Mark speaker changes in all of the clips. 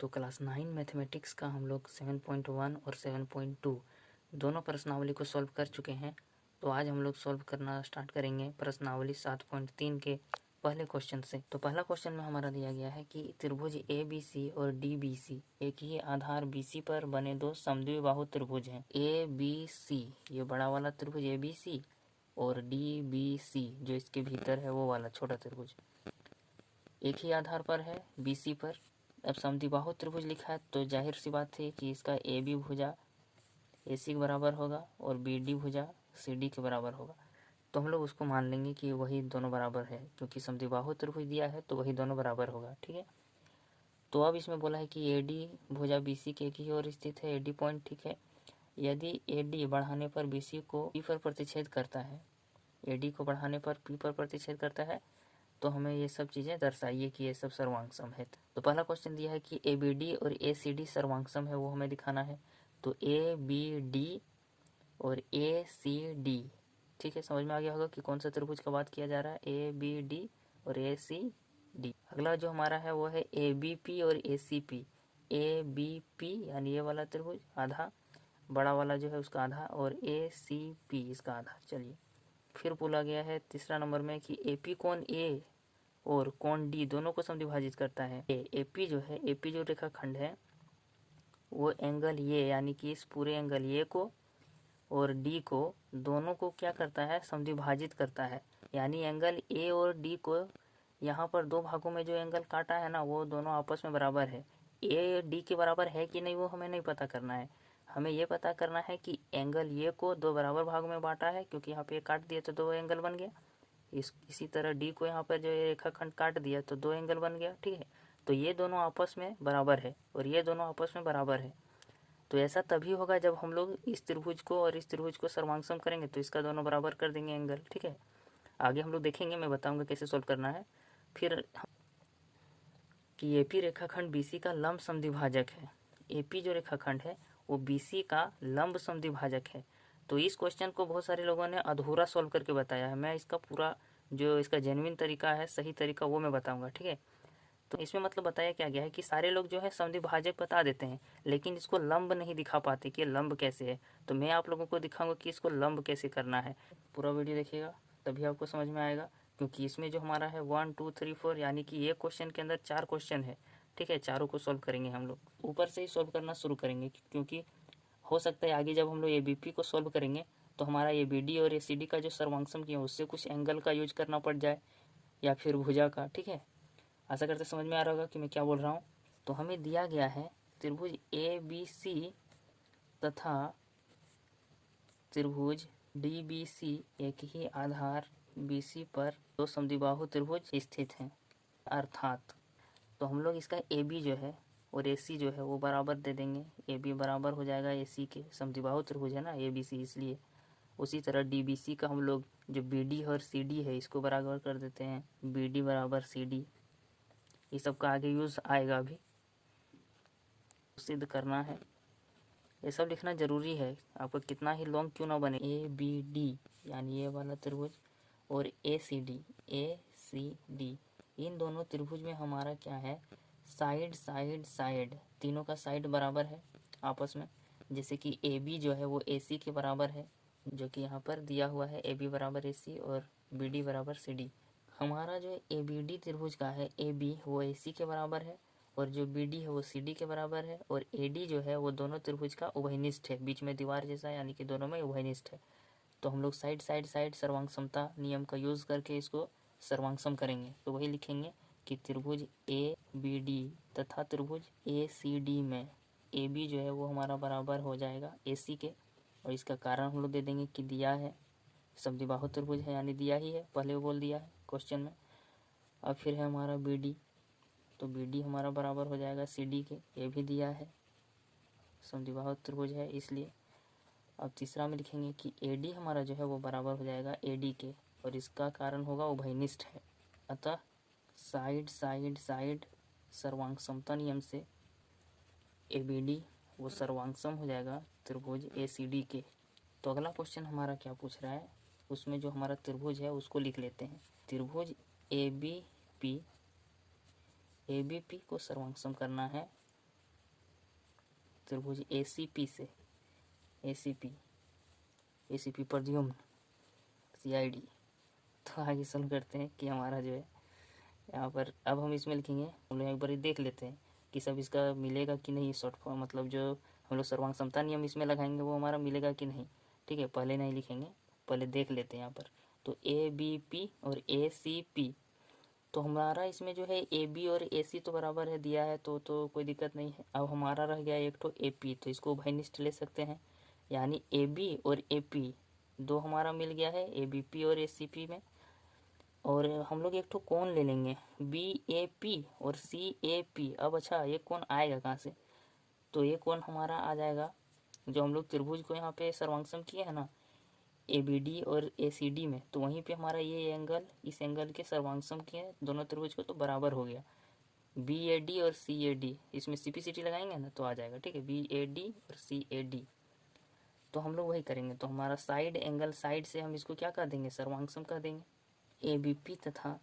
Speaker 1: तो class 9 mathematics का हम लोग 7.1 और 7.2 दोनों प्रश्नावली को सॉल्व कर चुके हैं। तो आज हम लोग सॉल्व करना स्टार्ट करेंगे प्रश्नावली 7.3 के पहले क्वेश्चन से। तो पहला क्वेश्चन में हमारा दिया गया है कि त्रिभुज ABC और DBC एक ही आधार BC पर बने दो समद्विबाहु त्रिभुज हैं। ABC ये बड़ा वाला त्रिभुज ABC और DBC जो इसके भीतर है वो वाला छोटा त्रिभुज एक ही आधार पर है BC पर। अब समद्विबाहु त्रिभुज लिखा है तो जाहिर सी बात है कि इसका AB भुजा AC के बराबर होगा और BD भुजा CD के बराबर होगा। तो हम लोग उसको मान लेंगे कि वही दोनों बराबर है, क्योंकि समद्विबाहु त्रिभुज दिया है तो वही दोनों बराबर होगा। ठीक है, तो अब इसमें बोला है कि AD भुजा BC के एक ही ओर स्थित है, AD पॉइंट। ठीक है, यदि AD बढ़ाने पर BC को P पर प्रतिच्छेद करता है, AD को बढ़ाने पर P पर प्रतिच्छेद करता है, तो हमें ये सब चीज़ें दर्शाइए कि ये सब सर्वांग है। तो पहला क्वेश्चन दिया है कि ABD और ACD सर्वांग है, वो हमें दिखाना है। तो ABD और ACD, ठीक है, समझ में आ गया होगा कि कौन सा त्रिभुज का बात किया जा रहा है, ABD और ACD। अगला जो हमारा है वो है ABP और ACP। ABP यानी ये वाला त्रिभुज आधा, बड़ा वाला जो है उसका आधा, और ACP इसका आधा। चलिए फिर बोला गया है तीसरा नंबर में कि AP कोण A और कोण D दोनों को समद्विभाजित करता है। AP जो है, AP जो रेखाखंड है वो एंगल ये यानी कि इस पूरे एंगल ये को और D को दोनों को क्या करता है, समद्विभाजित करता है। यानी एंगल A और D को यहाँ पर दो भागों में जो एंगल काटा है ना, वो दोनों आपस में बराबर है। A D के बराबर है कि नहीं वो हमें नहीं पता करना है, हमें ये पता करना है कि एंगल ये को दो बराबर भाग में बांटा है, क्योंकि यहाँ पे काट दिया तो दो एंगल बन गया। इसी तरह D को यहाँ पर जो रेखाखंड काट दिया तो दो एंगल बन गया। ठीक है, तो ये दोनों आपस में बराबर है और ये दोनों आपस में बराबर है। तो ऐसा तभी होगा जब हम लोग इस त्रिभुज को और इस त्रिभुज को सर्वांग करेंगे, तो इसका दोनों बराबर कर देंगे एंगल। ठीक है, आगे हम लोग देखेंगे, मैं बताऊंगा कैसे सोल्व करना है। फिर कि AP रेखाखंड BC का लंब समद्विभाजक है। AP जो रेखाखंड है वो BC का लंब समद्विभाजक है। तो इस क्वेश्चन को बहुत सारे लोगों ने अधूरा सॉल्व करके बताया है। मैं इसका पूरा जो इसका जेन्युइन तरीका है, सही तरीका, वो मैं बताऊंगा। ठीक है, तो इसमें मतलब बताया क्या गया है कि सारे लोग जो है समद्विभाजक बता देते हैं, लेकिन इसको लंब नहीं दिखा पाते कि लंब कैसे है। तो मैं आप लोगों को दिखाऊंगा कि इसको लंब कैसे करना है। पूरा वीडियो देखिएगा तभी आपको समझ में आएगा, क्योंकि इसमें जो हमारा है 1 2 3 4 यानी कि ये क्वेश्चन के अंदर 4 क्वेश्चन है। ठीक है, चारों को सॉल्व करेंगे हम लोग, ऊपर से ही सॉल्व करना शुरू करेंगे, क्योंकि हो सकता है आगे जब हम लोग ABP को सॉल्व करेंगे तो हमारा ABD और ACD का जो सर्वांगसम किया उससे कुछ एंगल का यूज करना पड़ जाए या फिर भुजा का। ठीक है, आशा करते समझ में आ रहा होगा कि मैं क्या बोल रहा हूँ। तो हमें दिया गया है त्रिभुज ABC तथा त्रिभुज DBC एक ही आधार BC पर दो समद्विबाहु त्रिभुज स्थित हैं। अर्थात तो हम लोग इसका AB जो है और AC जो है वो बराबर दे देंगे। AB बराबर हो जाएगा AC के, समद्विबाहु त्रिभुज है ना ABC, इसलिए। उसी तरह DBC का हम लोग जो BD और CD है इसको बराबर कर देते हैं, BD बराबर CD। ये सब का आगे यूज़ आएगा, अभी सिद्ध करना है, ये सब लिखना ज़रूरी है। आपको कितना ही लॉन्ग क्यों ना बने, ABD यानी ये वाला त्रिभुज और ACD इन दोनों त्रिभुज में हमारा क्या है, साइड साइड साइड, तीनों का साइड बराबर है आपस में। जैसे कि AB जो है वो AC के बराबर है, जो कि यहाँ पर दिया हुआ है, AB बराबर AC और BD बराबर CD। हमारा जो ABD त्रिभुज का है AB वो AC के बराबर है और जो BD है वो CD के बराबर है, और AD जो है वो दोनों त्रिभुज का उभयनिष्ठ है, बीच में दीवार जैसा, यानी कि दोनों में उभयनिष्ठ है। तो हम लोग साइड साइड साइड सर्वांग समता नियम का यूज़ करके इसको सर्वांगसम करेंगे। तो वही लिखेंगे कि त्रिभुज ABD तथा त्रिभुज ACD में AB जो है वो हमारा बराबर हो जाएगा AC के, और इसका कारण हम लोग दे देंगे कि दिया है, समद्विबाहु त्रिभुज है यानी दिया ही है, पहले बोल दिया है क्वेश्चन में। अब फिर है हमारा BD, तो BD हमारा बराबर हो जाएगा CD के, ये भी दिया है, समद्विबाहु त्रिभुज है इसलिए। अब तीसरा में लिखेंगे कि AD हमारा जो है वो बराबर हो जाएगा AD के, और इसका कारण होगा उभयनिष्ठ है। अतः साइड साइड साइड सर्वांग समता नियम से ABD वो सर्वांगसम हो जाएगा त्रिभुज ACD के। तो अगला क्वेश्चन हमारा क्या पूछ रहा है, उसमें जो हमारा त्रिभुज है उसको लिख लेते हैं। त्रिभुज ABP को सर्वांगसम करना है त्रिभुज ACP से ACP प्रद्युम्न CID। तो आगे सॉल्व करते हैं कि हमारा जो है यहाँ पर, अब हम इसमें लिखेंगे, हम लोग एक बार देख लेते हैं कि सब इसका मिलेगा कि नहीं। शॉर्ट फॉर्म मतलब जो हम लोग सर्वांग समता नियम इसमें लगाएंगे वो हमारा मिलेगा कि नहीं। ठीक है, पहले नहीं लिखेंगे, पहले देख लेते हैं यहाँ पर। तो ABP और ACP, तो हमारा इसमें जो है AB और AC तो बराबर है, दिया है तो कोई दिक्कत नहीं है। अब हमारा रह गया एक तो AP, तो इसको उभयनिष्ठ ले सकते हैं, यानी AB और AP दो हमारा मिल गया है ABP और ACP में। और हम लोग एक तो कोण ले लेंगे BAP और CAP। अब अच्छा, ये कोण आएगा कहाँ से? तो ये कोण हमारा आ जाएगा, जो हम लोग त्रिभुज को यहाँ पे सर्वांगसम किए हैं ना ABD और ACD में, तो वहीं पे हमारा ये एंगल इस एंगल के सर्वांगसम किए दोनों त्रिभुज को, तो बराबर हो गया। BAD और CAD, इसमें CPCT लगाएंगे ना तो आ जाएगा। ठीक है, BAD और CAD, तो हम लोग वही करेंगे। तो हमारा साइड एंगल, साइड से हम इसको क्या कर देंगे, सर्वांगसम कर देंगे। ABP तथा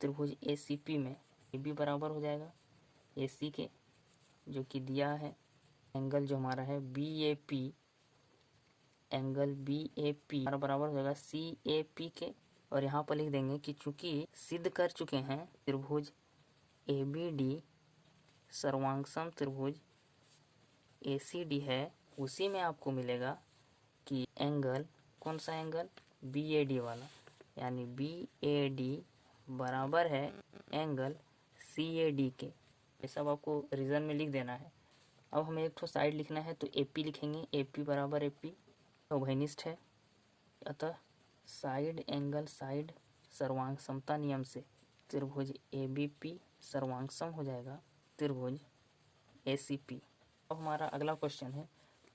Speaker 1: त्रिभुज ACP में AB बराबर हो जाएगा AC के, जो कि दिया है। एंगल जो हमारा है BAP, एंगल BAP हमारा बराबर हो जाएगा CAP के। और यहाँ पर लिख देंगे कि चूंकि सिद्ध कर चुके हैं त्रिभुज ABD सर्वांगसम त्रिभुज ACD है, उसी में आपको मिलेगा कि एंगल, कौन सा एंगल, BAD वाला, यानी BAD बराबर है एंगल CAD के। ये सब आपको रीजन में लिख देना है। अब हमें एक तो साइड लिखना है, तो AP लिखेंगे, AP बराबर AP उभयनिष्ठ है, अतः साइड एंगल साइड सर्वांग समता नियम से त्रिभुज ABP सर्वांगसम हो जाएगा त्रिभुज ACP। अब हमारा अगला क्वेश्चन है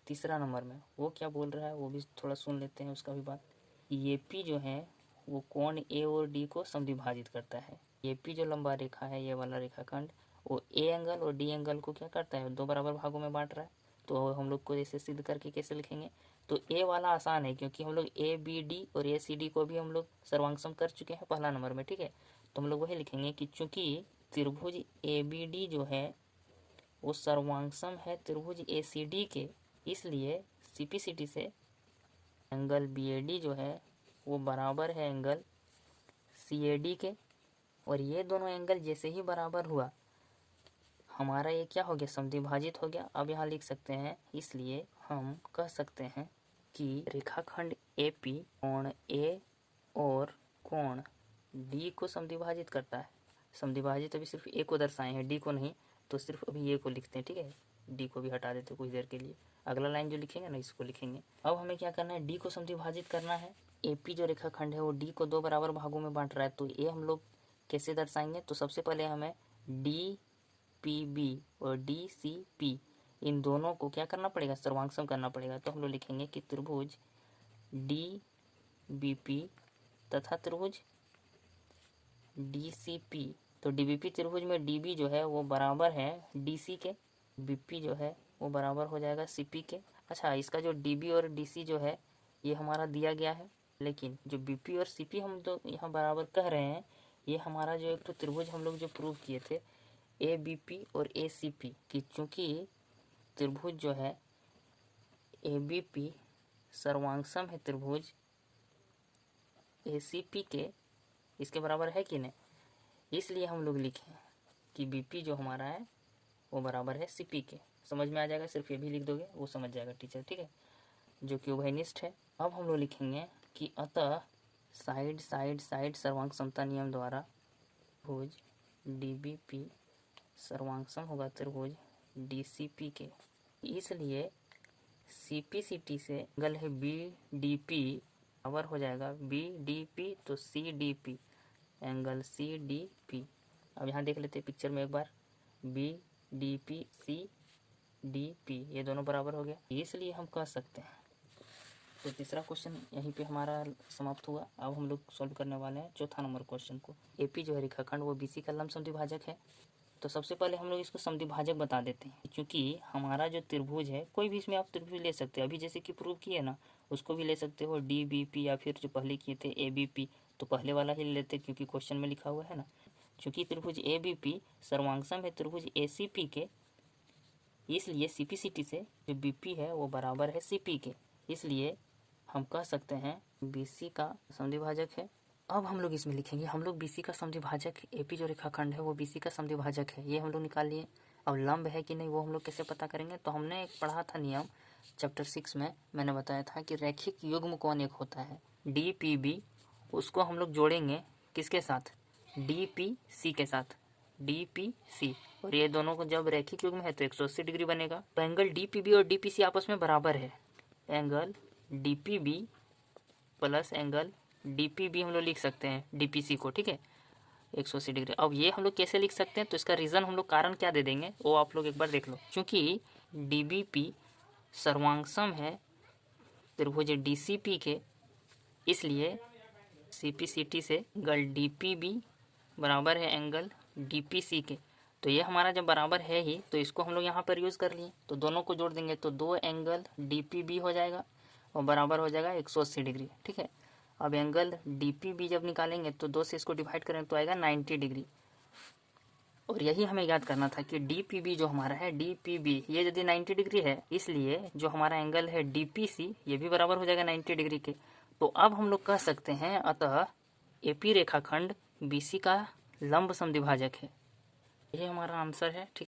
Speaker 1: तीसरा नंबर में, वो क्या बोल रहा है वो भी थोड़ा सुन लेते हैं उसका भी बात। AP जो है वो कोण A और D को समद्विभाजित करता है। AP जो लंबा रेखा है, ये वाला रेखाखंड, वो A एंगल और D एंगल को क्या करता है, दो बराबर भागों में बांट रहा है। तो हम लोग को इसे सिद्ध करके कैसे लिखेंगे, तो A वाला आसान है, क्योंकि हम लोग ABD और ACD को भी हम लोग सर्वांगसम कर चुके हैं पहला नंबर में। ठीक है, तो हम लोग वही लिखेंगे कि चूंकि त्रिभुज ABD जो है वो सर्वांगसम है त्रिभुज ACD के, इसलिए CPCT से एंगल BAD जो है वो बराबर है एंगल CAD के। और ये दोनों एंगल जैसे ही बराबर हुआ, हमारा ये क्या हो गया, समद्विभाजित हो गया। अब यहाँ लिख सकते हैं, इसलिए हम कह सकते हैं कि रेखाखंड AP कोण A और कोण D को समद्विभाजित करता है। समद्विभाजित अभी सिर्फ A को दर्शाए हैं, D को नहीं, तो सिर्फ अभी A को लिखते हैं। ठीक है, D को भी हटा देते कुछ देर के लिए, अगला लाइन जो लिखेंगे ना इसको लिखेंगे। अब हमें क्या करना है, D को समद्विभाजित करना है। AP जो रेखाखंड है वो D को दो बराबर भागों में बांट रहा है, तो ये हम लोग कैसे दर्शाएंगे, तो सबसे पहले हमें DPB और DCP इन दोनों को क्या करना पड़ेगा, सर्वांगसम करना पड़ेगा। तो हम लोग लिखेंगे कि त्रिभुज DBP तथा त्रिभुज DCP, तो DBP त्रिभुज में DB जो है वो बराबर है DC के, BP जो है वो बराबर हो जाएगा CP के। अच्छा, इसका जो DB और DC जो है ये हमारा दिया गया है, लेकिन जो BP और CP हम तो यहाँ बराबर कह रहे हैं, ये हमारा जो एक तो त्रिभुज हम लोग जो प्रूव किए थे ABP और ACP की, चूँकि त्रिभुज जो है ABP सर्वांगसम है त्रिभुज ACP के, इसके बराबर है कि नहीं, इसलिए हम लोग लिखें कि BP जो हमारा है वो बराबर है CP के। समझ में आ जाएगा, सिर्फ ये भी लिख दोगे वो समझ जाएगा टीचर। ठीक है, जो कि उभयनिष्ठ है। अब हम लोग लिखेंगे कि अतः साइड साइड साइड सर्वांग समता नियम द्वारा त्रिभुज DBP सर्वांगसम होगा त्रिभुज DCP के, इसलिए CPCT से एंगल है BDP बराबर हो जाएगा BDP, तो CDP एंगल CDP। अब यहाँ देख लेते हैं पिक्चर में एक बार, BDP CDP ये दोनों बराबर हो गया, इसलिए हम कह सकते हैं। तो तीसरा क्वेश्चन यहीं पे हमारा समाप्त हुआ। अब हम लोग सॉल्व करने वाले हैं चौथा नंबर क्वेश्चन को। AP जो है रेखाखंड वो BC का लंब समद्विभाजक है। तो सबसे पहले हम लोग इसको समद्विभाजक बता देते हैं, क्योंकि हमारा जो त्रिभुज है, कोई भी इसमें आप त्रिभुज ले सकते हो, अभी जैसे कि प्रूव किए ना उसको भी ले सकते हो, DBP या फिर जो पहले किए थे ABP, तो पहले वाला ही ले लेते क्योंकि क्वेश्चन में लिखा हुआ है ना। चूँकि त्रिभुज ABP सर्वांगसम है त्रिभुज ACP के, इसलिए CPCT से जो BP है वो बराबर है CP के, इसलिए हम कह सकते हैं BC का समद्विभाजक है। अब हम लोग इसमें लिखेंगे, हम लोग BC का समद्विभाजक, AP जो रेखाखंड है वो BC का समद्विभाजक है, ये हम लोग निकाल लिए। अब लंब है कि नहीं वो हम लोग कैसे पता करेंगे, तो हमने एक पढ़ा था नियम चैप्टर 6 में, मैंने बताया था कि रैखिक युग्म कौन एक होता है DPB, उसको हम लोग जोड़ेंगे किसके साथ, DPC के साथ, DPC, और ये दोनों को जब रैखिक युग्म है तो 180 डिग्री बनेगा। तो एंगल DPB और DPC आपस में बराबर है, angle DPB plus angle DPB हम लोग लिख सकते हैं DPC को, ठीक है, 180 डिग्री। अब ये हम लोग कैसे लिख सकते हैं, तो इसका रीज़न हम लोग कारण क्या दे देंगे वो आप लोग एक बार देख लो। क्योंकि DBP सर्वांगसम है त्रिभुज DCP के, इसलिए CPCT से एंगल DPB बराबर है एंगल DPC के। तो ये हमारा जब बराबर है ही तो इसको हम लोग यहाँ पर यूज़ कर लिए, तो दोनों को जोड़ देंगे तो 2 एंगल DPB हो जाएगा और बराबर हो जाएगा 180 डिग्री, ठीक है। अब एंगल DPB जब निकालेंगे तो 2 से इसको डिवाइड करें तो आएगा 90 डिग्री, और यही हमें याद करना था कि DPB जो हमारा है DPB ये यदि 90 डिग्री है, इसलिए जो हमारा एंगल है DPC ये भी बराबर हो जाएगा 90 डिग्री के। तो अब हम लोग कह सकते हैं अतः AP रेखाखंड BC का लंब समद्विभाजक है, ये हमारा आंसर है, ठीक।